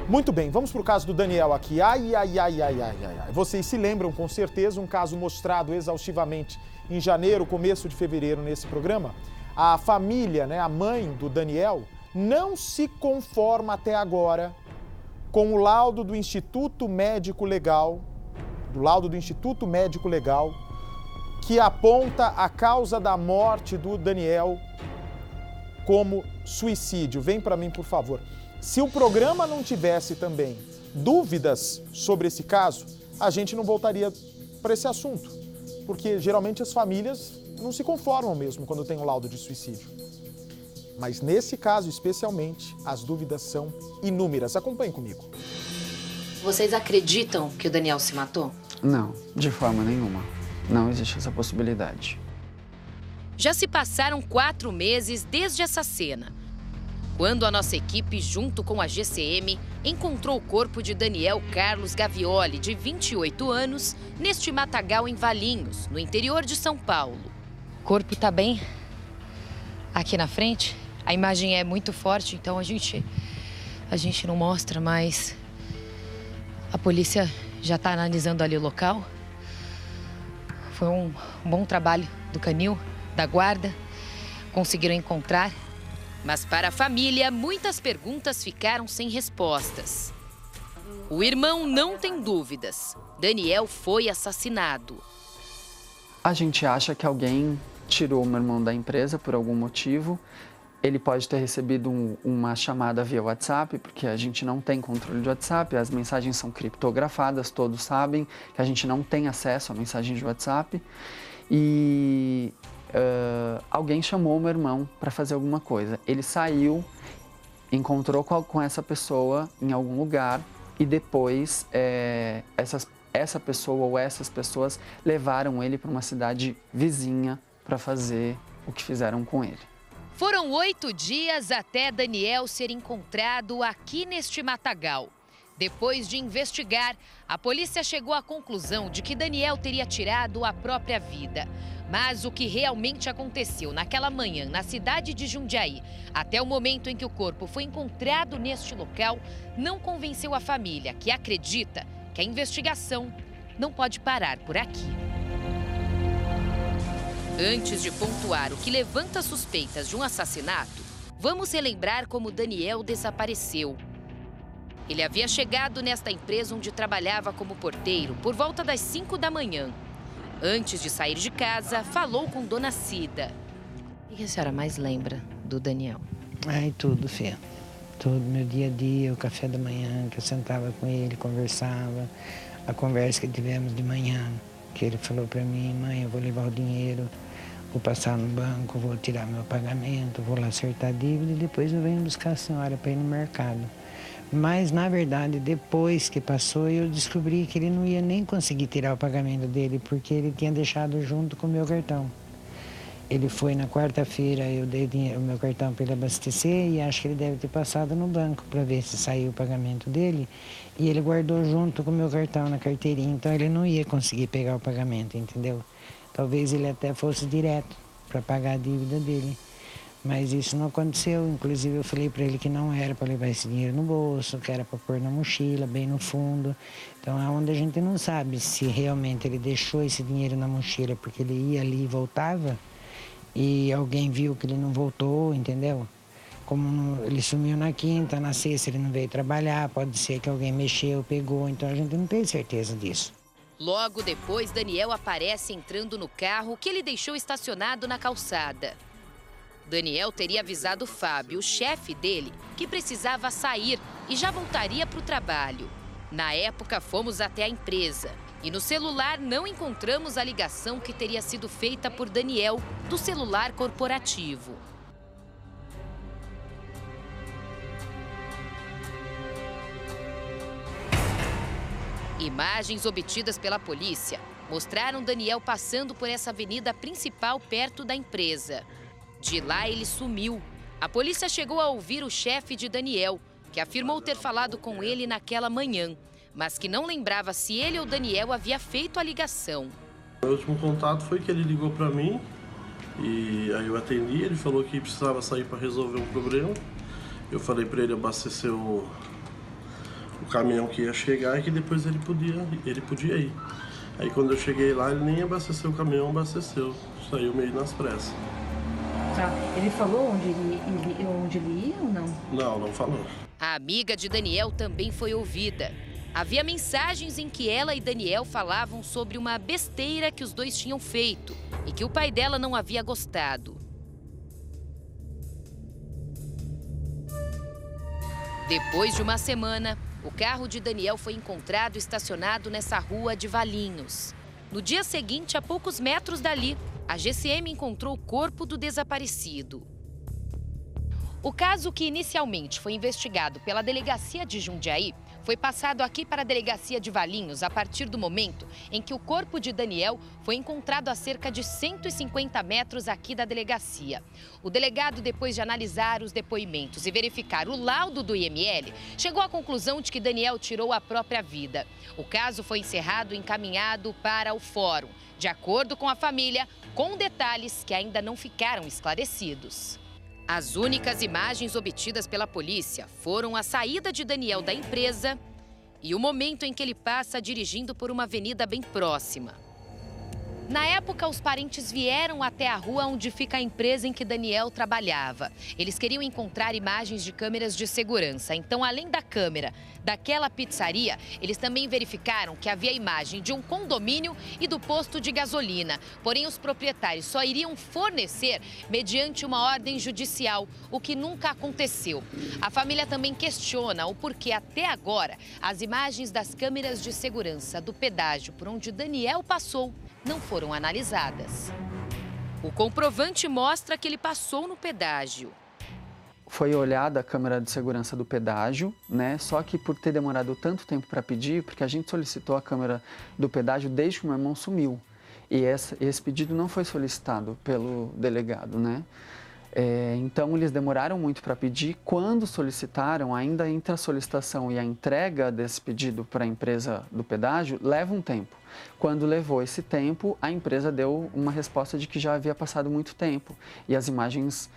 Muito bem, vamos para o caso do Daniel aqui. Ai. Vocês se lembram com certeza, um caso mostrado exaustivamente em janeiro, começo de fevereiro nesse programa. A família, né, a mãe do Daniel, não se conforma até agora com o laudo do Instituto Médico Legal, que aponta a causa da morte do Daniel como suicídio. Vem para mim, por favor. Se o programa não tivesse também dúvidas sobre esse caso, a gente não voltaria para esse assunto, porque geralmente as famílias não se conformam mesmo quando tem um laudo de suicídio. Mas nesse caso, especialmente, as dúvidas são inúmeras. Acompanhe comigo. Vocês acreditam que o Daniel se matou? Não, de forma nenhuma. Não existe essa possibilidade. Já se passaram 4 meses desde essa cena, quando a nossa equipe, junto com a GCM, encontrou o corpo de Daniel Carlos Gavioli, de 28 anos, neste matagal em Valinhos, no interior de São Paulo. O corpo está bem aqui na frente. A imagem é muito forte, então a gente não mostra, mas a polícia já está analisando ali o local. Foi um bom trabalho do canil, da guarda. Conseguiram encontrar. Mas para a família, muitas perguntas ficaram sem respostas. O irmão não tem dúvidas. Daniel foi assassinado. A gente acha que alguém tirou o meu irmão da empresa por algum motivo. Ele pode ter recebido uma chamada via WhatsApp, porque a gente não tem controle de WhatsApp, as mensagens são criptografadas, todos sabem que a gente não tem acesso à mensagem de WhatsApp. E alguém chamou o meu irmão para fazer alguma coisa. Ele saiu, encontrou com essa pessoa em algum lugar e depois essa pessoa ou essas pessoas levaram ele para uma cidade vizinha para fazer o que fizeram com ele. Foram 8 dias até Daniel ser encontrado aqui neste matagal. Depois de investigar, a polícia chegou à conclusão de que Daniel teria tirado a própria vida. Mas o que realmente aconteceu naquela manhã na cidade de Jundiaí, até o momento em que o corpo foi encontrado neste local, não convenceu a família, que acredita que a investigação não pode parar por aqui. Antes de pontuar o que levanta suspeitas de um assassinato, vamos relembrar como Daniel desapareceu. Ele havia chegado nesta empresa onde trabalhava como porteiro por volta das 5 da manhã. Antes de sair de casa, falou com Dona Cida. O que a senhora mais lembra do Daniel? Ai, tudo, Fê. Tudo, meu dia a dia, o café da manhã, que eu sentava com ele, conversava. A conversa que tivemos de manhã, que ele falou para mim: mãe, eu vou levar o dinheiro, vou passar no banco, vou tirar meu pagamento, vou lá acertar a dívida e depois eu venho buscar a senhora para ir no mercado. Mas, na verdade, depois que passou, eu descobri que ele não ia nem conseguir tirar o pagamento dele, porque ele tinha deixado junto com o meu cartão. Ele foi na quarta-feira, eu dei o meu cartão para ele abastecer e acho que ele deve ter passado no banco para ver se saiu o pagamento dele. E ele guardou junto com o meu cartão na carteirinha, então ele não ia conseguir pegar o pagamento, entendeu? Talvez ele até fosse direto para pagar a dívida dele. Mas isso não aconteceu, inclusive eu falei para ele que não era para levar esse dinheiro no bolso, que era para pôr na mochila, bem no fundo. Então é onde a gente não sabe se realmente ele deixou esse dinheiro na mochila porque ele ia ali e voltava e alguém viu que ele não voltou, entendeu? Como ele sumiu na quinta, na sexta ele não veio trabalhar, pode ser que alguém mexeu, pegou, então a gente não tem certeza disso. Logo depois, Daniel aparece entrando no carro que ele deixou estacionado na calçada. Daniel teria avisado Fábio, o chefe dele, que precisava sair e já voltaria para o trabalho. Na época, fomos até a empresa e no celular não encontramos a ligação que teria sido feita por Daniel do celular corporativo. Imagens obtidas pela polícia mostraram Daniel passando por essa avenida principal perto da empresa. De lá ele sumiu. A polícia chegou a ouvir o chefe de Daniel, que afirmou ter falado com ele naquela manhã, mas que não lembrava se ele ou Daniel havia feito a ligação. O último contato foi que ele ligou para mim e aí eu atendi. Ele falou que precisava sair para resolver um problema. Eu falei para ele abastecer o caminhão que ia chegar e que depois ele podia ir. Aí quando eu cheguei lá, ele nem abasteceu o caminhão, abasteceu. Saiu meio nas pressas. Tá. Ele falou onde ele ia ou não? Não falou. A amiga de Daniel também foi ouvida. Havia mensagens em que ela e Daniel falavam sobre uma besteira que os dois tinham feito e que o pai dela não havia gostado. Depois de uma semana, o carro de Daniel foi encontrado estacionado nessa rua de Valinhos. No dia seguinte, a poucos metros dali, a GCM encontrou o corpo do desaparecido. O caso, que inicialmente foi investigado pela delegacia de Jundiaí, foi passado aqui para a delegacia de Valinhos a partir do momento em que o corpo de Daniel foi encontrado a cerca de 150 metros aqui da delegacia. O delegado, depois de analisar os depoimentos e verificar o laudo do IML, chegou à conclusão de que Daniel tirou a própria vida. O caso foi encerrado e encaminhado para o fórum, de acordo com a família, com detalhes que ainda não ficaram esclarecidos. As únicas imagens obtidas pela polícia foram a saída de Daniel da empresa e o momento em que ele passa dirigindo por uma avenida bem próxima. Na época, os parentes vieram até a rua onde fica a empresa em que Daniel trabalhava. Eles queriam encontrar imagens de câmeras de segurança. Então, além da câmera daquela pizzaria, eles também verificaram que havia imagem de um condomínio e do posto de gasolina. Porém, os proprietários só iriam fornecer mediante uma ordem judicial, o que nunca aconteceu. A família também questiona o porquê até agora as imagens das câmeras de segurança do pedágio por onde Daniel passou não foram analisadas. O comprovante mostra que ele passou no pedágio. Foi olhada a câmera de segurança do pedágio, né? Só que por ter demorado tanto tempo para pedir, porque a gente solicitou a câmera do pedágio desde que o meu irmão sumiu. E esse pedido não foi solicitado pelo delegado, né? Então, eles demoraram muito para pedir. Quando solicitaram, ainda entre a solicitação e a entrega desse pedido para a empresa do pedágio, leva um tempo. Quando levou esse tempo, a empresa deu uma resposta de que já havia passado muito tempo e as imagens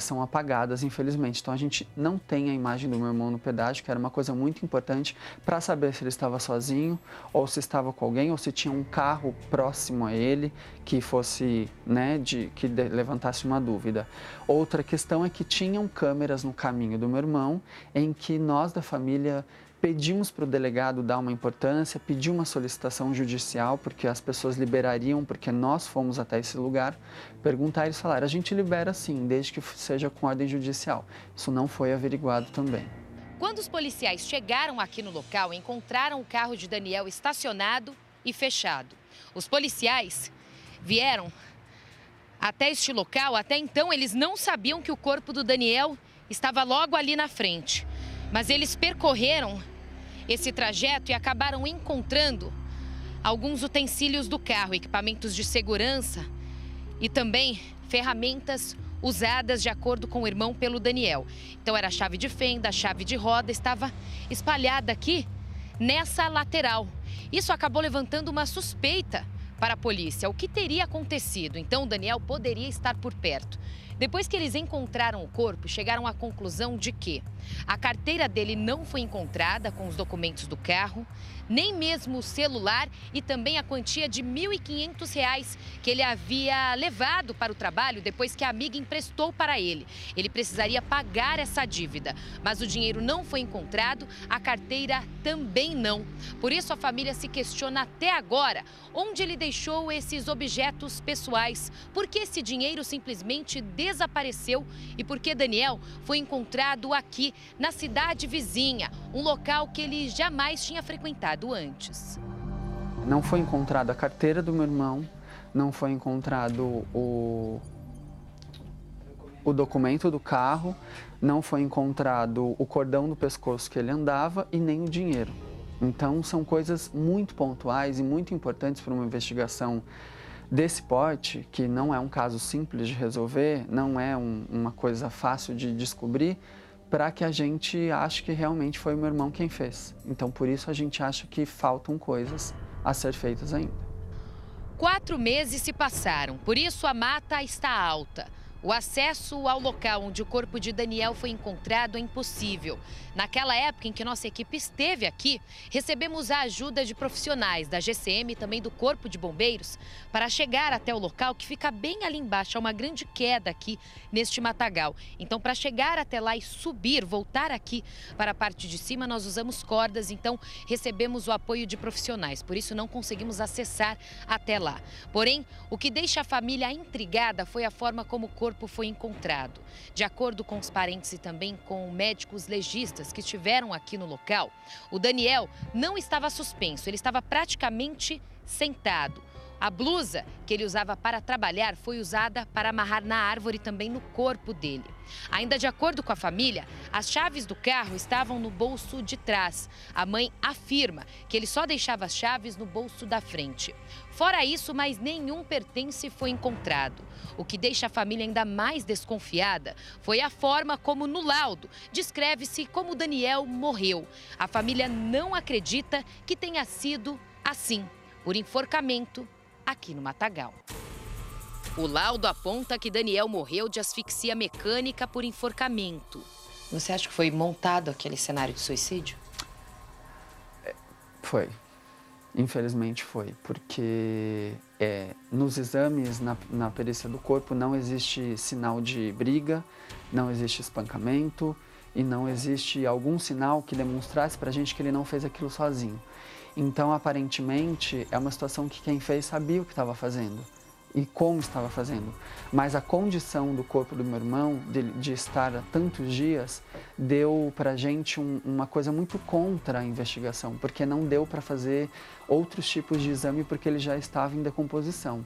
são apagadas, infelizmente. Então, a gente não tem a imagem do meu irmão no pedágio, que era uma coisa muito importante para saber se ele estava sozinho ou se estava com alguém ou se tinha um carro próximo a ele que fosse, né, que levantasse uma dúvida. Outra questão é que tinham câmeras no caminho do meu irmão em que nós da família pedimos para o delegado dar uma importância, pedir uma solicitação judicial, porque as pessoas liberariam, porque nós fomos até esse lugar, perguntar, eles falaram, a gente libera sim, desde que seja com ordem judicial. Isso não foi averiguado também. Quando os policiais chegaram aqui no local, encontraram o carro de Daniel estacionado e fechado. Os policiais vieram até este local, até então eles não sabiam que o corpo do Daniel estava logo ali na frente. Mas eles percorreram esse trajeto e acabaram encontrando alguns utensílios do carro, equipamentos de segurança e também ferramentas usadas de acordo com o irmão pelo Daniel. Então era a chave de fenda, a chave de roda, estava espalhada aqui nessa lateral. Isso acabou levantando uma suspeita para a polícia. O que teria acontecido? Então o Daniel poderia estar por perto. Depois que eles encontraram o corpo, chegaram à conclusão de que a carteira dele não foi encontrada com os documentos do carro, nem mesmo o celular e também a quantia de R$ 1.500 que ele havia levado para o trabalho depois que a amiga emprestou para ele. Ele precisaria pagar essa dívida, mas o dinheiro não foi encontrado, a carteira também não. Por isso a família se questiona até agora onde ele deixou esses objetos pessoais, por que esse dinheiro simplesmente desapareceu e por que Daniel foi encontrado aqui na cidade vizinha, um local que ele jamais tinha frequentado antes. Não foi encontrada a carteira do meu irmão, não foi encontrado o documento do carro, não foi encontrado o cordão do pescoço que ele andava e nem o dinheiro. Então são coisas muito pontuais e muito importantes para uma investigação desse porte, que não é um caso simples de resolver, não é uma coisa fácil de descobrir, para que a gente ache que realmente foi o meu irmão quem fez. Então, por isso, a gente acha que faltam coisas a ser feitas ainda. 4 meses se passaram, por isso a mata está alta. O acesso ao local onde o corpo de Daniel foi encontrado é impossível. Naquela época em que nossa equipe esteve aqui, recebemos a ajuda de profissionais da GCM e também do Corpo de Bombeiros para chegar até o local que fica bem ali embaixo. Há uma grande queda aqui neste matagal. Então, para chegar até lá e subir, voltar aqui para a parte de cima, nós usamos cordas, então recebemos o apoio de profissionais. Por isso, não conseguimos acessar até lá. Porém, o que deixa a família intrigada foi a forma como o corpo foi encontrado. De acordo com os parentes e também com médicos legistas que estiveram aqui no local, o Daniel não estava suspenso, ele estava praticamente sentado. A blusa que ele usava para trabalhar foi usada para amarrar na árvore e também no corpo dele. Ainda de acordo com a família, as chaves do carro estavam no bolso de trás. A mãe afirma que ele só deixava as chaves no bolso da frente. Fora isso, mais nenhum pertence foi encontrado. O que deixa a família ainda mais desconfiada foi a forma como no laudo descreve-se como Daniel morreu. A família não acredita que tenha sido assim, por enforcamento aqui no matagal. O laudo aponta que Daniel morreu de asfixia mecânica por enforcamento. Você acha que foi montado aquele cenário de suicídio? Foi. Infelizmente foi, porque nos exames, na perícia do corpo, não existe sinal de briga, não existe espancamento e não existe algum sinal que demonstrasse pra gente que ele não fez aquilo sozinho. Então, aparentemente, é uma situação que quem fez sabia o que estava fazendo e como estava fazendo. Mas a condição do corpo do meu irmão, de estar há tantos dias, deu pra gente uma coisa muito contra a investigação, porque não deu para fazer outros tipos de exame porque ele já estava em decomposição.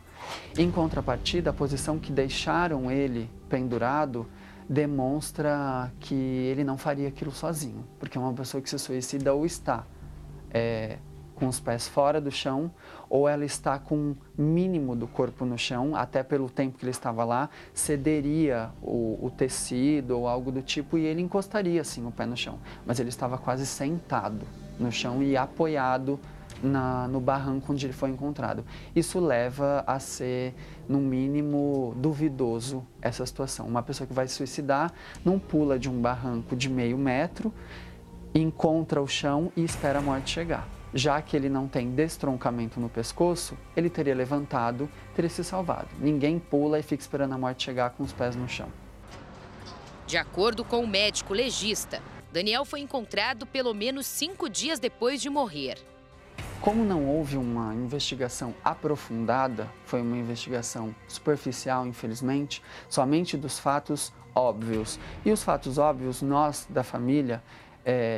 Em contrapartida, a posição que deixaram ele pendurado demonstra que ele não faria aquilo sozinho, porque é uma pessoa que se suicida ou está com os pés fora do chão, ou ela está com um mínimo do corpo no chão, até pelo tempo que ele estava lá, cederia o tecido ou algo do tipo e ele encostaria assim o pé no chão. Mas ele estava quase sentado no chão e apoiado no barranco onde ele foi encontrado. Isso leva a ser, no mínimo, duvidoso essa situação. Uma pessoa que vai se suicidar não pula de um barranco de meio metro, encontra o chão e espera a morte chegar. Já que ele não tem destroncamento no pescoço, ele teria levantado, teria se salvado. Ninguém pula e fica esperando a morte chegar com os pés no chão. De acordo com o médico legista, Daniel foi encontrado pelo menos 5 dias depois de morrer. Como não houve uma investigação aprofundada, foi uma investigação superficial, infelizmente, somente dos fatos óbvios. E os fatos óbvios, nós da família,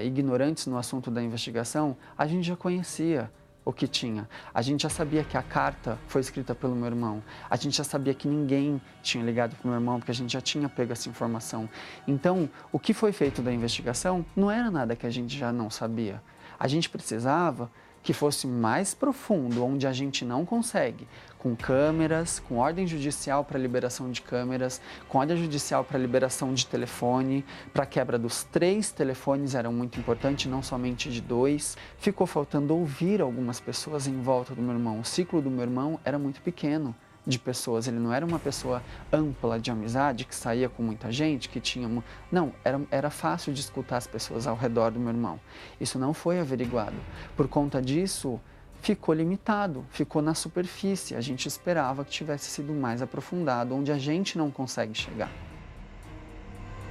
ignorantes no assunto da investigação, a gente já conhecia o que tinha. A gente já sabia que a carta foi escrita pelo meu irmão. A gente já sabia que ninguém tinha ligado para o meu irmão, porque a gente já tinha pego essa informação. Então, o que foi feito da investigação não era nada que a gente já não sabia. A gente precisava que fosse mais profundo, onde a gente não consegue, com câmeras, com ordem judicial para liberação de câmeras, com ordem judicial para liberação de telefone, para a quebra dos 3 telefones era muito importante, não somente de 2. Ficou faltando ouvir algumas pessoas em volta do meu irmão. O ciclo do meu irmão era muito pequeno de pessoas, ele não era uma pessoa ampla de amizade, que saía com muita gente, que tinha... Não, era fácil de escutar as pessoas ao redor do meu irmão. Isso não foi averiguado. Por conta disso, ficou limitado, ficou na superfície. A gente esperava que tivesse sido mais aprofundado, onde a gente não consegue chegar.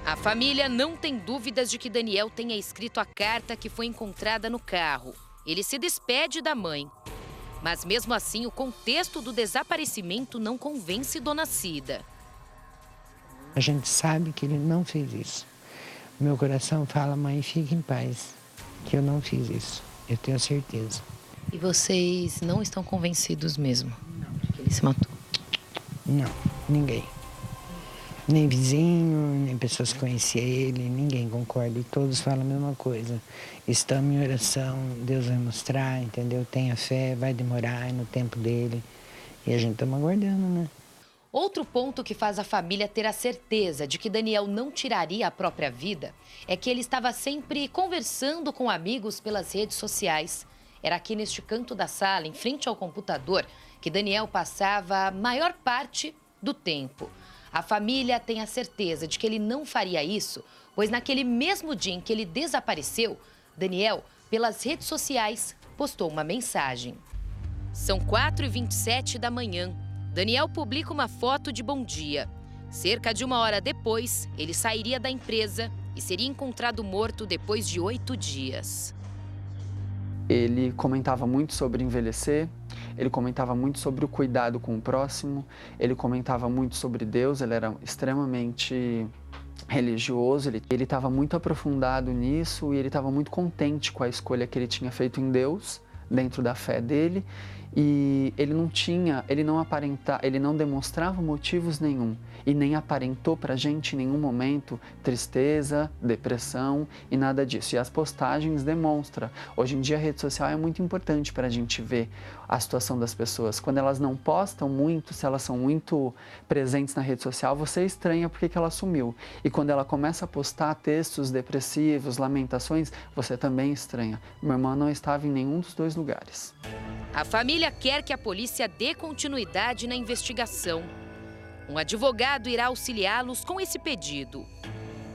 A família não tem dúvidas de que Daniel tenha escrito a carta que foi encontrada no carro. Ele se despede da mãe. Mas mesmo assim, o contexto do desaparecimento não convence Dona Cida. A gente sabe que ele não fez isso. Meu coração fala, mãe, fique em paz, que eu não fiz isso. Eu tenho certeza. E vocês não estão convencidos mesmo que ele se matou? Não, ninguém. Nem vizinho, nem pessoas que conheciam ele, ninguém concorda. E todos falam a mesma coisa. Estamos em oração, Deus vai mostrar, entendeu? Tenha fé, vai demorar, é no tempo dele. E a gente estamos aguardando, né? Outro ponto que faz a família ter a certeza de que Daniel não tiraria a própria vida é que ele estava sempre conversando com amigos pelas redes sociais. Era aqui neste canto da sala, em frente ao computador, que Daniel passava a maior parte do tempo. A família tem a certeza de que ele não faria isso, pois naquele mesmo dia em que ele desapareceu, Daniel, pelas redes sociais, postou uma mensagem. São 4h27 da manhã. Daniel publica uma foto de bom dia. Cerca de 1 hora depois, ele sairia da empresa e seria encontrado morto depois de 8 dias. Ele comentava muito sobre envelhecer, ele comentava muito sobre o cuidado com o próximo, ele comentava muito sobre Deus, ele era extremamente religioso, ele estava muito aprofundado nisso e ele estava muito contente com a escolha que ele tinha feito em Deus, dentro da fé dele, e ele não demonstrava motivos nenhum e nem aparentou pra gente em nenhum momento tristeza, depressão e nada disso. E as postagens demonstram. Hoje em dia a rede social é muito importante para a gente ver a situação das pessoas. Quando elas não postam muito, se elas são muito presentes na rede social, você estranha porque que ela sumiu. E quando ela começa a postar textos depressivos, lamentações, você também estranha. Minha irmã não estava em nenhum dos dois lugares. A família quer que a polícia dê continuidade na investigação. Um advogado irá auxiliá-los com esse pedido.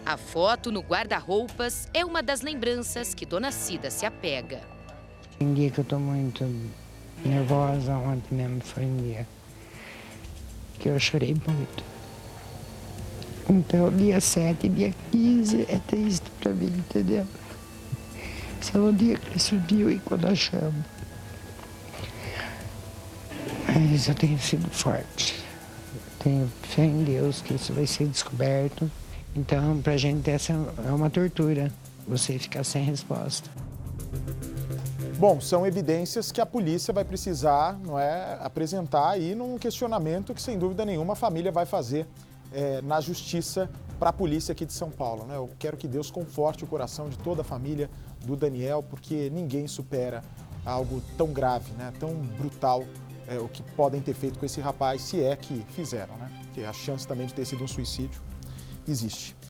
A foto no guarda-roupas é uma das lembranças que Dona Cida se apega. Tem dia que eu estou muito nervosa, ontem mesmo foi um dia que eu chorei muito. Então, dia 7 e dia 15 é triste para mim, entendeu? Esse é o dia que ele subiu e quando eu chamo. Mas eu tenho sido forte. Tenho fé em Deus que isso vai ser descoberto. Então, pra gente essa é uma tortura, você ficar sem resposta. Bom, são evidências que a polícia vai precisar, não é, apresentar aí num questionamento que, sem dúvida nenhuma, a família vai fazer na justiça para a polícia aqui de São Paulo, né? Eu quero que Deus conforte o coração de toda a família do Daniel, porque ninguém supera algo tão grave, né? Tão brutal. O que podem ter feito com esse rapaz, se é que fizeram, né? Porque a chance também de ter sido um suicídio existe.